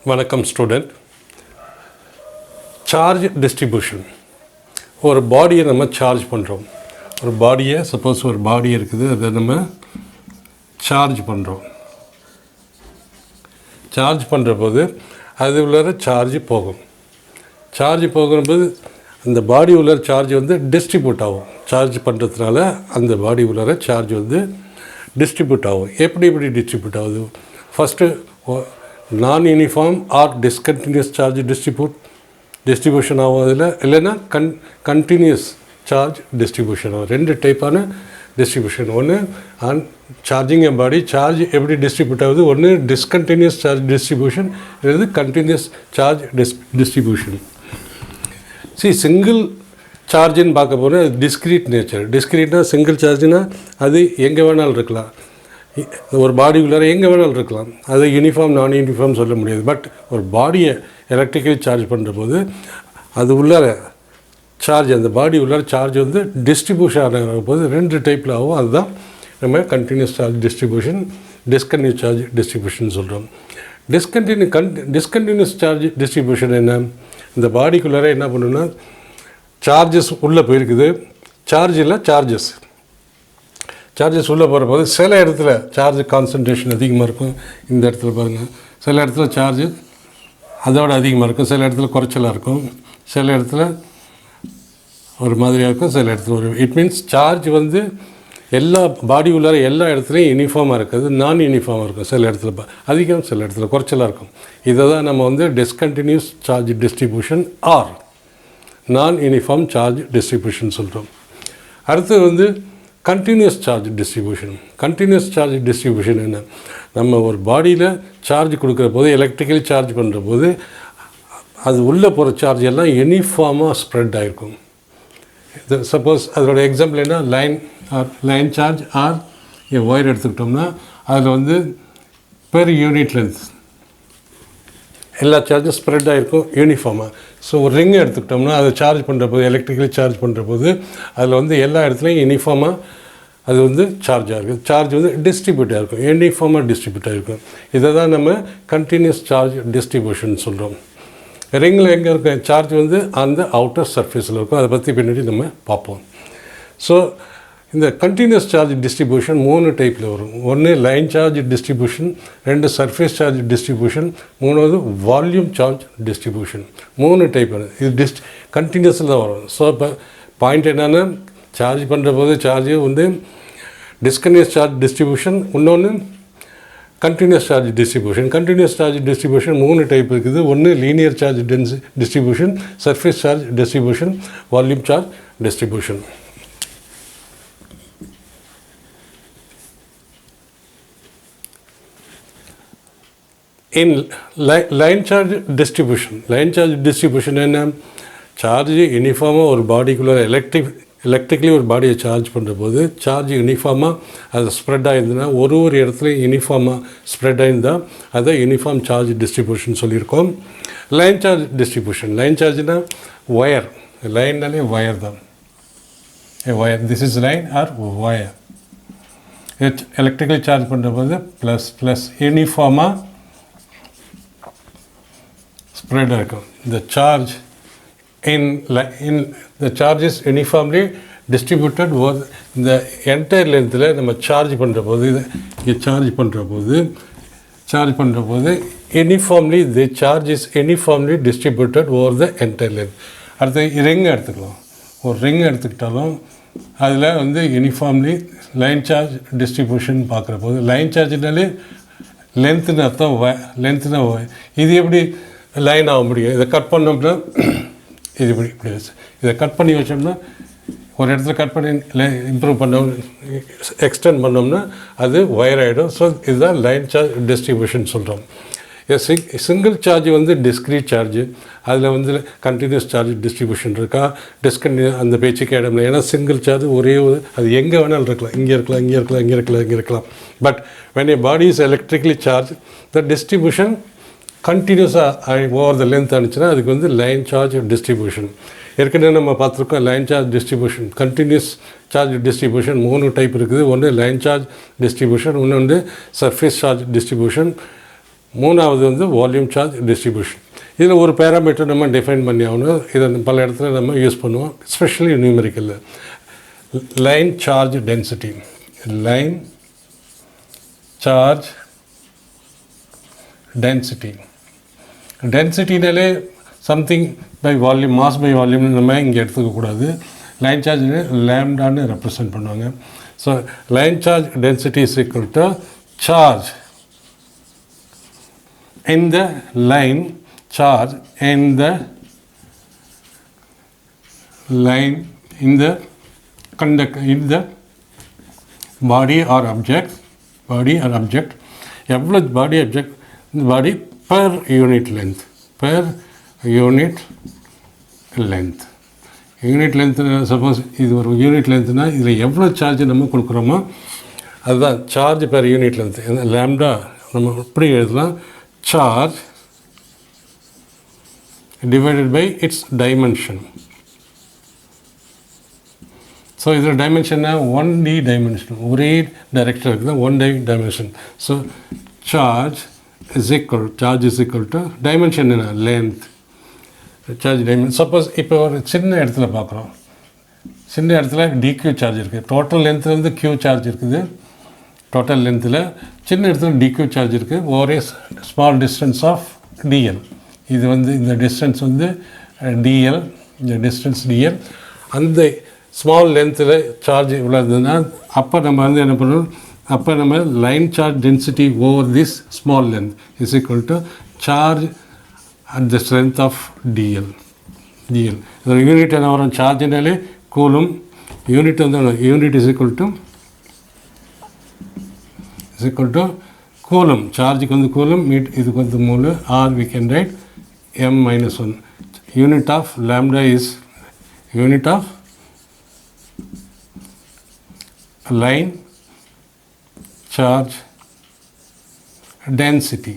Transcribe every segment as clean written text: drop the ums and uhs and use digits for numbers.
வணக்கம் student. Charge distribution. ஒரு பாடியை நம்ம சார்ஜ் பண்ணுறோம். ஒரு பாடியை சப்போஸ் ஒரு பாடி இருக்குது, அதை நம்ம சார்ஜ் பண்ணுறோம். சார்ஜ் பண்ணுற போது அது உள்ளார சார்ஜ் போகும். சார்ஜ் போகும்போது அந்த பாடி உள்ளார சார்ஜ் வந்து டிஸ்ட்ரிபியூட் ஆகும். சார்ஜ் பண்ணுறதுனால அந்த பாடி உள்ளார சார்ஜ் வந்து டிஸ்ட்ரிபியூட் ஆகும். எப்படி டிஸ்ட்ரிபியூட் ஆகுது? First non uniform or discontinuous charge distribution ஆகும். அதில் இல்லைன்னா கண்டினியூஸ் சார்ஜ் டிஸ்ட்ரிபியூஷன் ஆகும். ரெண்டு டைப்பான டிஸ்ட்ரிபியூஷன். ஒன்று சார்ஜிங் எ பாடி சார்ஜ் எப்படி டிஸ்ட்ரிபியூட் ஆகுது. ஒன்று டிஸ்கண்டினியூஸ் சார்ஜ் டிஸ்ட்ரிபியூஷன், இது கண்டினியூஸ் சார்ஜ் டிஸ்ட்ரிபியூஷன். சிங்கிள் சார்ஜின்னு பார்க்க போனால் அது டிஸ்க்ரீட் நேச்சர். டிஸ்க்ரீட்னா சிங்கிள் சார்ஜ்னால் அது எங்கே வேணாலும் இருக்கலாம். ஒரு பாடி உள்ளார எங்கே வேணாலும் இருக்கலாம். அது யூனிஃபார்ம் நான் யூனிஃபார்ம் சொல்ல முடியாது. பட் ஒரு பாடியை எலக்ட்ரிக்கலி சார்ஜ் பண்ணுற போது அது உள்ளார சார்ஜ், அந்த பாடி உள்ளார சார்ஜ் வந்து டிஸ்ட்ரிபியூஷன் ஆகிற போது ரெண்டு டைப்பில் ஆகும். அதுதான் நம்ம continuous charge distribution, discontinuous charge distribution சொல்கிறோம். டிஸ்கண்டினியூஸ் சார்ஜ் டிஸ்ட்ரிபியூஷன் என்ன? இந்த பாடிக்குள்ளார என்ன பண்ணுன்னா சார்ஜஸ் உள்ளே போயிருக்குது. சார்ஜ் இல்லை, சார்ஜஸ் உள்ளே போகிற போது சில இடத்துல சார்ஜ் கான்சன்ட்ரேஷன் அதிகமாக இருக்கும். இந்த இடத்துல பாருங்கள், சில இடத்துல சார்ஜ் அதோட அதிகமாக இருக்கும், சில இடத்துல குறைச்சலாக இருக்கும், சில இடத்துல ஒரு மாதிரியாக இருக்கும், சில இடத்துல ஒரு இட் மீன்ஸ் சார்ஜ் வந்து எல்லா பாடி உள்ளார எல்லா இடத்துலையும் யூனிஃபார்மாக இருக்குது, நான் யூனிஃபார்மாக இருக்கும். சில இடத்துல அதிகம், சில இடத்துல குறைச்சலாக இருக்கும். இதை தான் நம்ம வந்து discontinuous charge distribution or non uniform charge distribution சொல்கிறோம். அடுத்து வந்து continuous charge distribution. Continuous charge distribution என்ன? நம்ம ஒரு பாடியில் சார்ஜ் கொடுக்குற போது, எலக்ட்ரிக்கலி சார்ஜ் பண்ணுற போது அது உள்ளே போகிற சார்ஜ் எல்லாம் யூனிஃபார்மாக ஸ்ப்ரெட் ஆகிருக்கும். இது சப்போஸ் அதோட எக்ஸாம்பிள் என்ன? லைன் சார்ஜ் ஆர் ஒயர் எடுத்துக்கிட்டோம்னா அதில் வந்து பெர் யூனிட் லென்த் எல்லா சார்ஜும் ஸ்ப்ரெட் ஆகிருக்கும் யூனிஃபார்மாக. ஸோ ஒரு ரிங் எடுத்துக்கிட்டோம்னா அதை சார்ஜ் பண்ணுற போது, எலக்ட்ரிக்கலி சார்ஜ் பண்ணுற போது அதில் வந்து எல்லா இடத்துலையும் யூனிஃபார்மாக அது வந்து சார்ஜ் ஆகிருக்கும். சார்ஜ் வந்து டிஸ்ட்ரிபியூட் ஆகிருக்கும், யூனிஃபார்மாக டிஸ்ட்ரிபியூட் ஆகிருக்கும். இதை தான் நம்ம கண்டினியூஸ் சார்ஜ் டிஸ்ட்ரிபியூஷன் சொல்கிறோம். ரிங்கில் எங்கே இருக்க சார்ஜ் வந்து அந்த அவுட்டர் சர்ஃபேஸில் இருக்கும். அதை பற்றி பின்னாடி நம்ம பார்ப்போம். ஸோ இந்த கண்டினியூஸ் சார்ஜ் டிஸ்ட்ரிபியூஷன் 3 டைப்பில் வரும். ஒன்று line charge distribution, 2 surface charge distribution, 3வது வால்யூம் சார்ஜ் டிஸ்ட்ரிபியூஷன். 3 டைப் வரும். இது கண்டினியூஸில் தான் வரும். ஸோ இப்போ பாயிண்ட் என்னென்னா, சார்ஜ் பண்ணுற போது சார்ஜ் வந்து டிஸ்கண்டினியூஸ் சார்ஜ் டிஸ்ட்ரிபியூஷன், இன்னொன்று continuous charge distribution. Continuous charge distribution 3 type இருக்குது. ஒன்று linear charge distribution, surface charge distribution, volume charge distribution. In line charge distribution என்ன? சார்ஜ் யூனிஃபார்மாக ஒரு பாடிக்குள்ளே எலக்ட்ரிக்கலி ஒரு பாடியை சார்ஜ் பண்ணுற போது சார்ஜ் யூனிஃபார்மாக அது ஸ்ப்ரெட் ஆகிருந்ததுன்னா, ஒரு இடத்துலையும் யூனிஃபார்மாக ஸ்ப்ரெட் ஆகிருந்தால் அதை யூனிஃபார்ம் சார்ஜ் டிஸ்ட்ரிபியூஷன் சொல்லியிருக்கோம். Line charge distribution. லைன் சார்ஜ்னால் ஒயர், லைன்னாலே ஒயர் தான். Wire, this is line or wire. Electrically charge பண்ணுற போது ப்ளஸ் யூனிஃபார்மாக spread இருக்கும். The charge in the charge is uniformly distributed over the entire lengthல நம்ம சார்ஜ் பண்ணுற போது, இங்கே சார்ஜ் பண்ணுற போது uniformly the charge is uniformly distributed over the entire length. அடுத்து ரிங் எடுத்துக்கலாம். ஒரு ரிங் எடுத்துக்கிட்டாலும் அதில் வந்து யூனிஃபார்ம்லி லைன் சார்ஜ் டிஸ்ட்ரிபியூஷன் பார்க்குற போது, லைன் சார்ஜ்னாலே லென்த்துன்னு அர்த்தம். லென்த்துனா இது எப்படி லைன் ஆக முடியும்? இதை கட் பண்ணோம்னா இது இப்படி இதை கட் பண்ணி வச்சோம்னா, ஒரு இடத்துல கட் பண்ணி இம்ப்ரூவ் பண்ணோம், எக்ஸ்டெண்ட் பண்ணோம்னா அது ஒயர் ஆகிடும். ஸோ இதுதான் லைன் சார்ஜ் டிஸ்ட்ரிபியூஷன் சொல்கிறோம். சிங்கிள் சார்ஜ் வந்து டிஸ்க்ரீட் சார்ஜ். அதில் வந்து கண்டினியூஸ் சார்ஜ் டிஸ்ட்ரிபியூஷன் இருக்கா, டிஸ்கண்டினியூ அந்த பேச்சுக்கு இடம்ல. ஏன்னா சிங்கிள் சார்ஜ் ஒரே அது எங்கே வேணாலும் இருக்கலாம். இங்கே இருக்கலாம், இங்கே இருக்கலாம், இங்கே இருக்கலாம், இங்கே இருக்கலாம். But when a body is electrically charged, the distribution கண்டினியூஸாக ஓவர் த லென்த் ஆனிச்சுன்னா அதுக்கு வந்து லைன் சார்ஜ் டிஸ்ட்ரிபியூஷன். ஏற்கனவே நம்ம பார்த்துருக்கோம் line charge distribution, continuous charge distribution 3 type இருக்குது. ஒன்று லைன் சார்ஜ் டிஸ்ட்ரிபியூஷன், இன்னொன்று சர்ஃபேஸ் சார்ஜ் டிஸ்ட்ரிபியூஷன், மூணாவது வந்து வால்யூம் சார்ஜ் டிஸ்ட்ரிபியூஷன். இதில் ஒரு பேராமீட்டர் நம்ம டிஃபைன் பண்ணி ஆகணும். இதை பல இடத்துல நம்ம யூஸ் பண்ணுவோம், எஸ்பெஷலி நியூமெரிக்கலில். Line charge density. Line charge density. டென்சிட்டினாலே something by volume, mass by வால்யூம்னு நம்ம இங்கே எடுத்துக்கக்கூடாது. லைன் சார்ஜ் லேம்டான்னு ரெப்ரசன்ட் பண்ணுவாங்க. So line charge density is equal to charge in the line, charge in the line, in the conductor, in the body or object, எவ்வளோ body object, body per unit length, unit length. Suppose இது ஒரு unit லென்த்னா இதில் எவ்வளோ charge நம்ம கொடுக்குறோமோ அதுதான் charge per unit length. Lambda நம்ம இப்படி எழுதலாம், charge divided by its dimension. So இதோட dimension 1D dimension, ஒரே டைரக்ஷன் இருக்குது, 1D dimension. So charge is equal to dimension என்ன, length. Charge dimension. சப்போஸ் இப்போ ஒரு சின்ன இடத்துல பார்க்குறோம், சின்ன இடத்துல dq சார்ஜ் இருக்குது, டோட்டல் லென்த்தில் வந்து q சார்ஜ் இருக்குது, டோட்டல் லென்த்தில் சின்ன இடத்துல dq சார்ஜ் இருக்குது, ஒரே ஸ்மால் டிஸ்டன்ஸ் ஆஃப் dl. இது வந்து இந்த டிஸ்டன்ஸ் வந்து dl, இந்த டிஸ்டன்ஸ் dl. அந்த ஸ்மால் லென்த்தில் சார்ஜ் இவ்வளோ இருந்ததுன்னா அப்போ நம்ம வந்து என்ன பண்ணணும், அப்போ நம்ம line charge density over this small length is equal to charge at the strength of dl. இதோட யூனிட் என்ன வரும், சார்ஜினாலே கூலும். யூனிட் வந்து unit is equal to coulomb. சார்ஜுக்கு வந்து கூலும், இதுக்கு வந்து மூணு, or we can write m-1. Unit of lambda is unit of line charge density,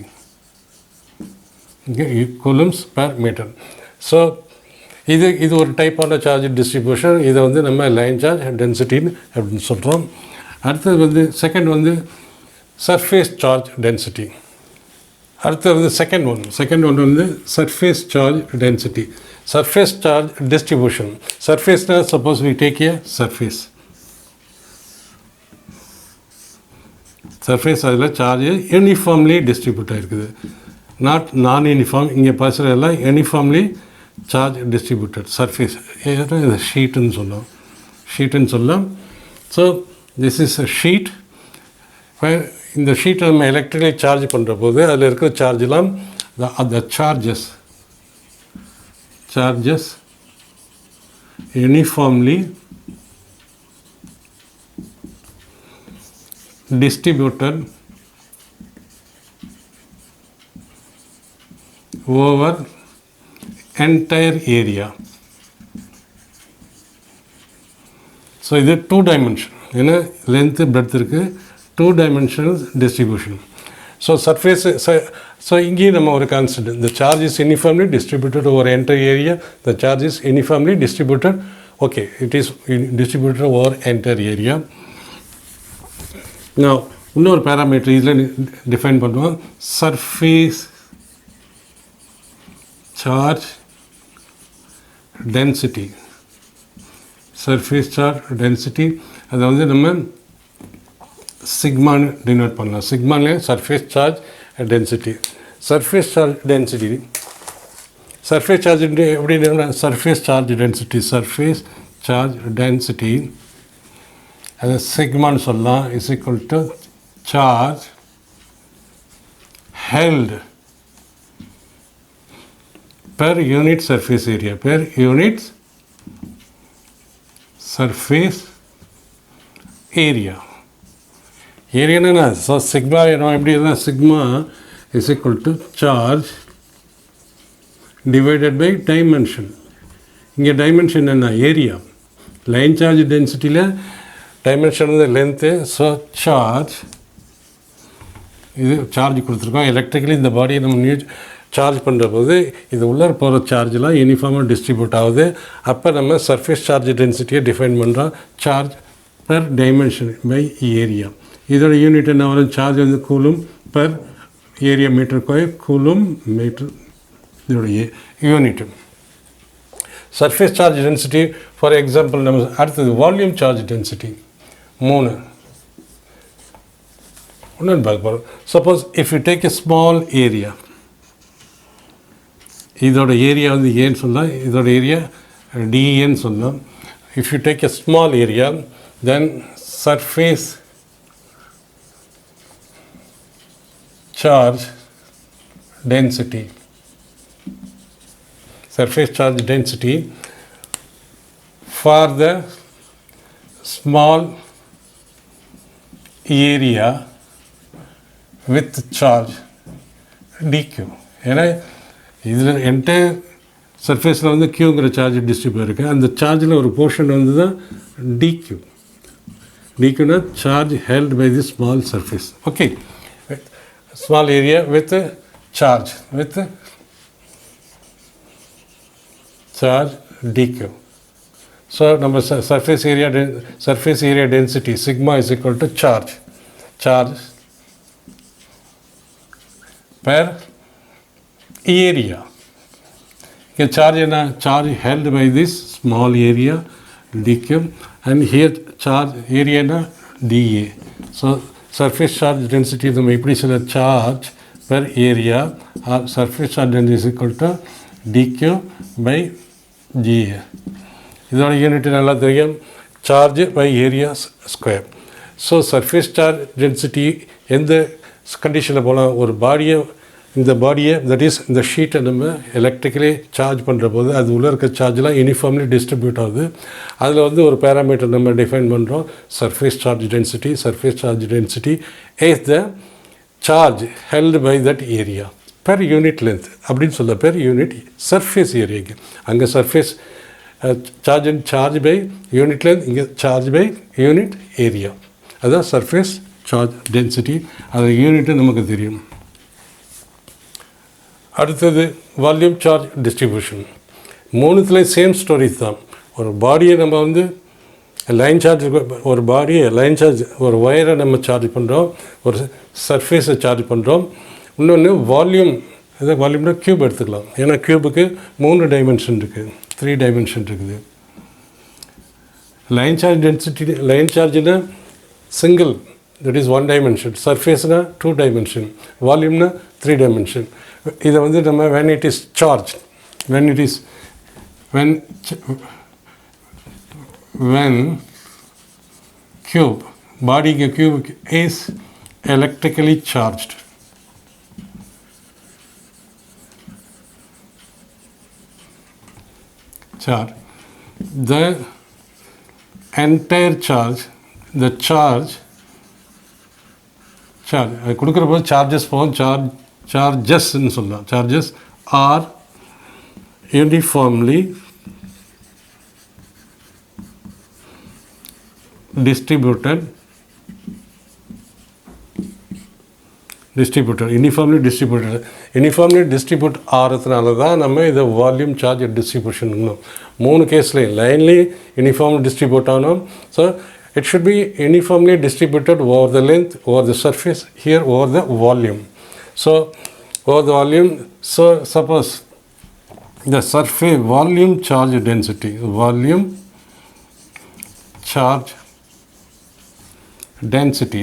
coulombs per metre. So இது ஒரு டைப்பான சார்ஜ் டிஸ்ட்ரிபியூஷன். இதை வந்து நம்ம லைன் சார்ஜ் டென்சிட்டின்னு அப்படின்னு சொல்கிறோம். அடுத்தது வந்து செகண்ட் வந்து சர்ஃபேஸ் சார்ஜ் டென்சிட்டி. அடுத்தது வந்து செகண்ட் ஒன் வந்து surface charge density, surface charge distribution. சர்ஃபேஸ்னால் suppose we take a surface அதில் சார்ஜ் யூனிஃபார்ம்லி டிஸ்ட்ரிபியூட் ஆகிருக்குது, நான் யூனிஃபார்ம். இங்கே பசுற எல்லாம் யூனிஃபார்ம்லி சார்ஜ் டிஸ்ட்ரிபியூட்டட் சர்ஃபேஸ். இது ஷீட்டுன்னு சொல்லலாம். So this is a sheet. இந்த ஷீட்டை நம்ம எலக்ட்ரிக்கலி சார்ஜ் பண்ணுற போது அதில் இருக்கிற சார்ஜெலாம் அந்த charges uniformly distributed over entire area. So இது 2 dimension, ஏன்னா length breadth இருக்கு, 2 dimensional distribution. So surface, so இங்கே நம்ம ஒரு concept, the charge is uniformly distributed over entire area, the charge is uniformly distributed, okay, it is distributed over entire area. Now இன்னொரு parameter இதில் define பண்ணுவோம், surface charge density. Surface charge density அதை வந்து நம்ம சிக்மான்னு டினோட் பண்ணலாம். சிக்மாலே surface charge density. Surface charge density எப்படி, சர்ஃபேஸ் சார்ஜ் டென்சிட்டி அது சிக்மான்னு சொல்லலாம், is equal to charge held per unit surface area, per unit surface area. ஏரியானா ஸோ சிக்மா எப்படி இருந்தால் sigma is equal to charge divided by dimension. இங்கே dimension என்ன, area. Line charge டென்சிட்டியில் டைமென்ஷன் வந்து லென்த்து. ஸோ சார்ஜ், இது charge கொடுத்துருக்கோம் electrically. இந்த பாடியை நம்ம சார்ஜ் பண்ணுற போது இது உள்ளே போகிற சார்ஜெலாம் யூனிஃபார்மாக டிஸ்ட்ரிபியூட் ஆகுது. அப்போ நம்ம சர்ஃபேஸ் சார்ஜ் டென்சிட்டியை டிஃபைன் பண்ணுறோம், charge per dimension by area. இதோட யூனிட் என்ன வரும், சார்ஜ் வந்து coulomb per area metre square, coulomb metre இதோடைய unit. Surface charge density for example நம்ம அடுத்தது வால்யூம் சார்ஜ் டென்சிட்டி 3 ஒன்று பார்க்க போகிறோம். Suppose if you take a small area, இதோட ஏரியா வந்து ஏன்னு சொல்லலாம், இதோட ஏரியா டிஏன்னு சொல்லலாம். If you take a small area then surface charge density, surface charge density for the small area with charge dq. ஏன்னா இதில் என்டையர் சர்ஃபேஸில் வந்து க்யூங்கிற சார்ஜ் டிஸ்ட்ரிபியூட் இருக்குது. அந்த சார்ஜில் ஒரு போர்ஷன் வந்து தான் டிக்யூ. டிக்யூனா charge held by the small surface. Okay, small area with charge dq. So number surface area density sigma is equal to charge per area. Here charge held by this small area dq, and here charge area na dA. So surface charge density நம்ம எப்படி சொல்ல, charge per area or surface charge density is equal to dq by GA. இதோட unit நல்லா தெரியும், charge by area square. So surface charge density எந்த கண்டிஷனில் போகலாம், ஒரு பாடியை, இந்த பாடியை தட் இஸ் இந்த ஷீட்டை நம்ம எலக்ட்ரிக்கலி சார்ஜ் பண்ணுற போது அது உள்ளே இருக்க சார்ஜெலாம் யூனிஃபார்ம்லி டிஸ்ட்ரிபியூட் ஆகுது. அதில் வந்து ஒரு பேராமீட்டர் நம்ம டிஃபைன் பண்ணுறோம், surface charge density. Surface charge density is the charge held by that area per unit length அப்படின்னு சொல்ல, பெர் யூனிட் சர்ஃபேஸ் ஏரியாக்கு. அங்கே surface charge by unit length, இங்கே சார்ஜ் பை யூனிட் ஏரியா. அதுதான் சர்ஃபேஸ் சார்ஜ் டென்சிட்டி. அது unit நமக்கு தெரியும். அடுத்தது வால்யூம் சார்ஜ் டிஸ்ட்ரிபியூஷன். மூணுத்துலேயும் சேம் ஸ்டோரிஸ் தான். ஒரு பாடியை நம்ம வந்து லைன் சார்ஜ், ஒரு பாடியை லைன் சார்ஜ், ஒரு ஒயரை நம்ம சார்ஜ் பண்ணுறோம், ஒரு சர்ஃபேஸை சார்ஜ் பண்ணுறோம். இன்னொன்று வால்யூம், அதாவது வால்யூம்னா க்யூப் எடுத்துக்கலாம். ஏன்னா க்யூபுக்கு 3 டைமென்ஷன் இருக்குது, 3 டைமென்ஷன் இருக்குது. லைன் சார்ஜ் டென்சிட்டி, லைன் சார்ஜ்னா சிங்கிள், தட் இஸ் 1 டைமென்ஷன். சர்ஃபேஸ்னா 2 டைமென்ஷன். வால்யூம்னா 3 டைமென்ஷன். இதை வந்து நம்ம when it is charged, when cube, body cube is electrically charged, the entire charge, the charge கொடுக்குற போது சார்ஜஸ் போகும், chargesன்னு சொல்லலாம். charges are uniformly distributed, uniformly distribute ஆகிறதுனால தான் நம்ம இதை வால்யூம் சார்ஜ் டிஸ்ட்ரிபியூஷன். 3 கேஸ்லையும் லைன்லேயும் யூனிஃபார்ம்லி டிஸ்ட்ரிபியூட் ஆனோம். So it should be uniformly distributed over the length, over the surface, here over the volume. So over the volume, so suppose the surface volume charge density,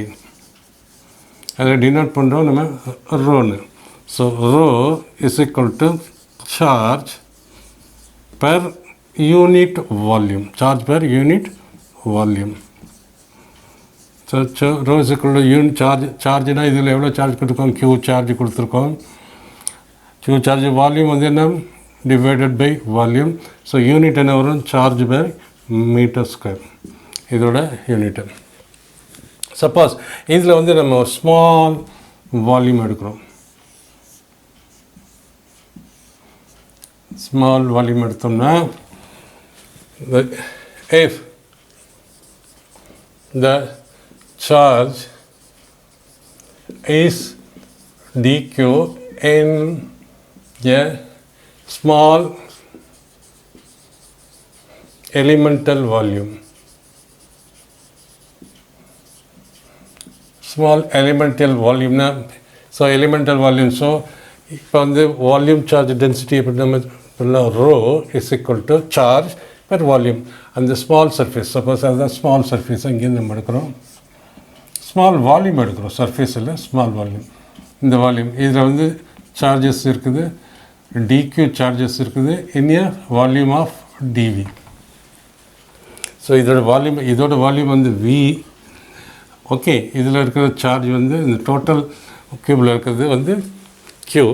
அதை denote பண்ணுறோம் நம்ம ரோன்னு. So rho is equal to charge per unit volume, so rho is equal to unit சார்ஜ்னால் இதில் எவ்வளோ charge கொடுத்துருக்கோம், q charge கொடுத்துருக்கோம். Q charge volume வந்து என்ன, divided by volume. So unit என்ன வரும், சார்ஜ் பை மீட்டர் ஸ்கொயர், இதோட யூனிட்டு. சப்போஸ் இதில் வந்து நம்ம ஸ்மால் வால்யூம் எடுக்கிறோம், ஸ்மால் வால்யூம் எடுத்தோம்னா if the charge is dq in a small elemental volume, small elemental volume na, so so elemental volume. So இப்போ வந்து வால்யூம் சார்ஜ் டென்சிட்டி எப்படி நம்ம rho is equal to charge per volume. அந்த small surface, suppose அதுதான் small surface, இங்கேருந்து நம்ம எடுக்கிறோம் small volume எடுக்கிறோம், சர்ஃபேஸ் இல்லை ஸ்மால் வால்யூம். இந்த வால்யூம் இதில் வந்து சார்ஜஸ் இருக்குது, டிக்யூ சார்ஜஸ் இருக்குது in a volume of dV. So இதோட வால்யூம் வந்து வி. ஓகே, இதில் இருக்கிற சார்ஜ் வந்து இந்த டோட்டல் க்யூபில் இருக்கிறது வந்து க்யூ.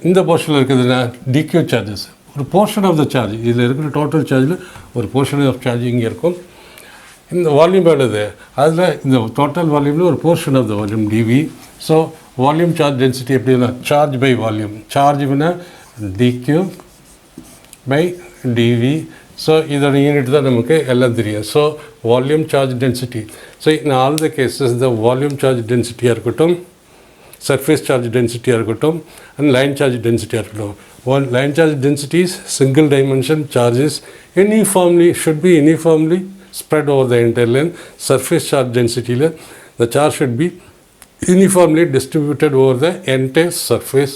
இந்த போர்ஷனில் இருக்கிறதுனா டிக்யூ சார்ஜஸ், ஒரு போர்ஷன் ஆஃப் த சார்ஜ். இதில் இருக்கிற டோட்டல் சார்ஜில் ஒரு போர்ஷன் ஆஃப் சார்ஜ் இங்கே இருக்கும். இந்த வால்யூம் எழுது அதில் இந்த டோட்டல் வால்யூமில் ஒரு portion of the volume d v. So volume charge density எப்படின்னா சார்ஜ் பை வால்யூம். சார்ஜ்னா டிக்யூ பை டிவி. ஸோ இதோட யூனிட் தான் நமக்கு எல்லாம் தெரியும். So volume charge density. So in all the cases the volume charge டென்சிட்டியாக இருக்கட்டும், சர்ஃபேஸ் சார்ஜ் டென்சிட்டியாக இருக்கட்டும், அண்ட் லைன் சார்ஜ் டென்சிட்டியாக இருக்கட்டும். Line charge densities single dimension charges uniformly should be uniformly spread over the entire length. Surface charge density the charge should be uniformly distributed over the entire surface.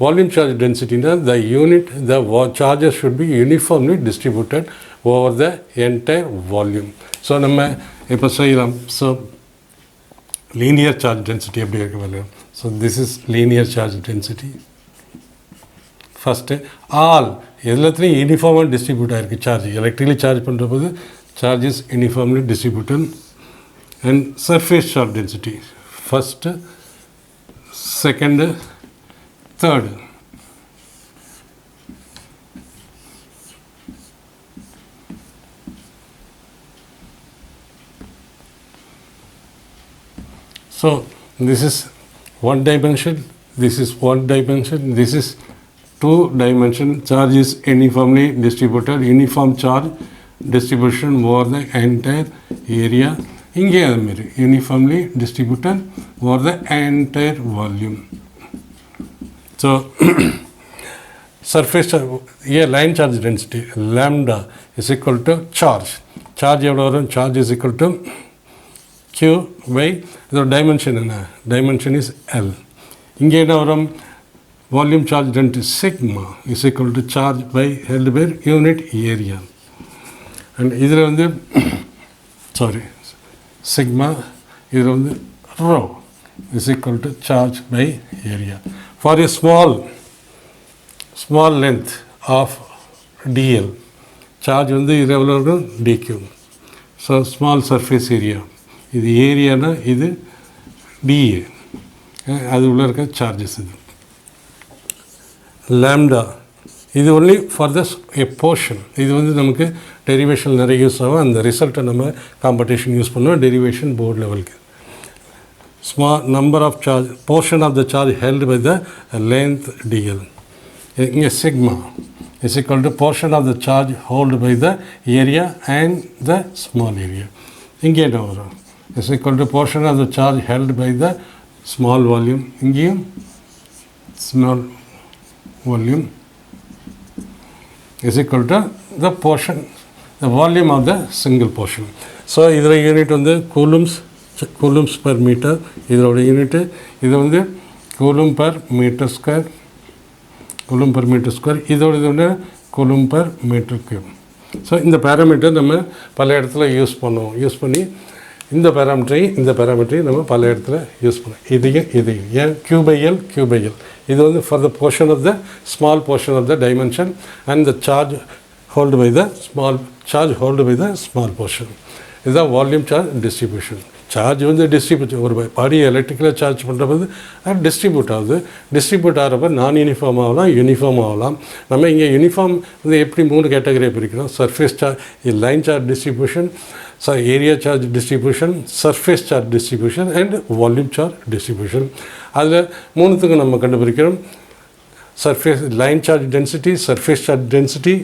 Volume charge density the unit, the charges should be uniformly distributed over the entire volume. So நம்ம இப்போ செய்யலாம். So linear charge density எப்படி இருக்க வேணும். So this is linear charge density. First all எல்லாத்துலேயும் யூனிஃபார்மாக distribute ஆகிருக்கு charge. Electrically charge பண்ணுற போது charge is uniformly distributed. And surface charge density first, second, third. So this is one dimension, this is one dimension, this is two dimension. Charge is uniformly distributed, uniform charge distribution over the entire area. இங்கே அது மாதிரி uniformly distributed over the entire volume. So surface charge, yeah, line charge density lambda is equal to charge. Charge எவ்வளோ வரும்? Charge is equal to Q by இதோட dimension என்ன? Dimension is L. இங்கே என்ன வரும்? Volume charge density sigma is equal to charge by held by unit area. And இதில் வந்து sigma இதில் வந்து rho is equal to charge by area. For a small length of dL charge வந்து இது எவ்வளோ இருக்கும்? DQ. So small surface area, இது ஏரியானா இது டிஏ, அது உள்ளே இருக்க சார்ஜஸ். இது லேம்டா, இது only for the a portion. இது வந்து நமக்கு டெரிவேஷன் நிறைய யூஸ் ஆகும். அந்த ரிசல்ட்டை நம்ம காம்படிஷன் யூஸ் பண்ணுவோம் டெரிவேஷன் போர்டு லெவலுக்கு. Small number of charge, portion of the charge held by the length d l. இங்கே sigma is equal to portion of the charge hold by the area and the small area. இங்கே என்ன வரும்? is equal to portion of the charge held by the small volume. இங்கேயும் small volume is equal to the portion, the volume of the single portion. So இதோட unit வந்து Coulomb's per meter. இதோட unit இது வந்து coulomb per meter square, coulomb per meter square. இதோட இது வந்து coulomb per meter cube. So இந்த parameter நம்ம பல இடத்துல யூஸ் பண்ணி இந்த பேராமீட்டரையும் நம்ம பல இடத்துல யூஸ் பண்ணுவோம். இதையும் ஏன் Q by L இது வந்து for the portion of the small portion of the dimension and the charge hold by the small portion. இதுதான் வால்யூம் சார்ஜ் டிஸ்ட்ரிபியூஷன். சார்ஜ் வந்து ஒரு பாடியை எலக்ட்ரிக்கலாக சார்ஜ் பண்ணுறபோது அது டிஸ்ட்ரிபியூட் ஆகிறப்ப நான் யூனிஃபார்ம் ஆகலாம், யூனிஃபார்ம் ஆகலாம். நம்ம இங்கே யூனிஃபார்ம் வந்து எப்படி 3 கேட்டகரியை பிரிக்கிறோம். Surface charge, line charge distribution, area charge distribution, surface charge distribution and volume charge distribution. அதில் 3த்துக்கும் நம்ம கண்டுபிடிக்கிறோம் surface line charge density, surface charge density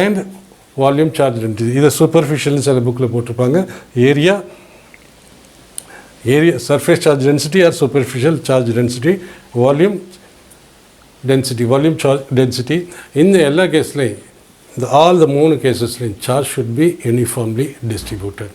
and volume charge density. இதை சூப்பர்ஃபிஷியல்னு சில புக்கில் போட்டிருப்பாங்க. Area surface charge density or superficial charge density, volume charge density. In the எல்லா கேஸ்லையும் all the 3 cases charge should be uniformly distributed.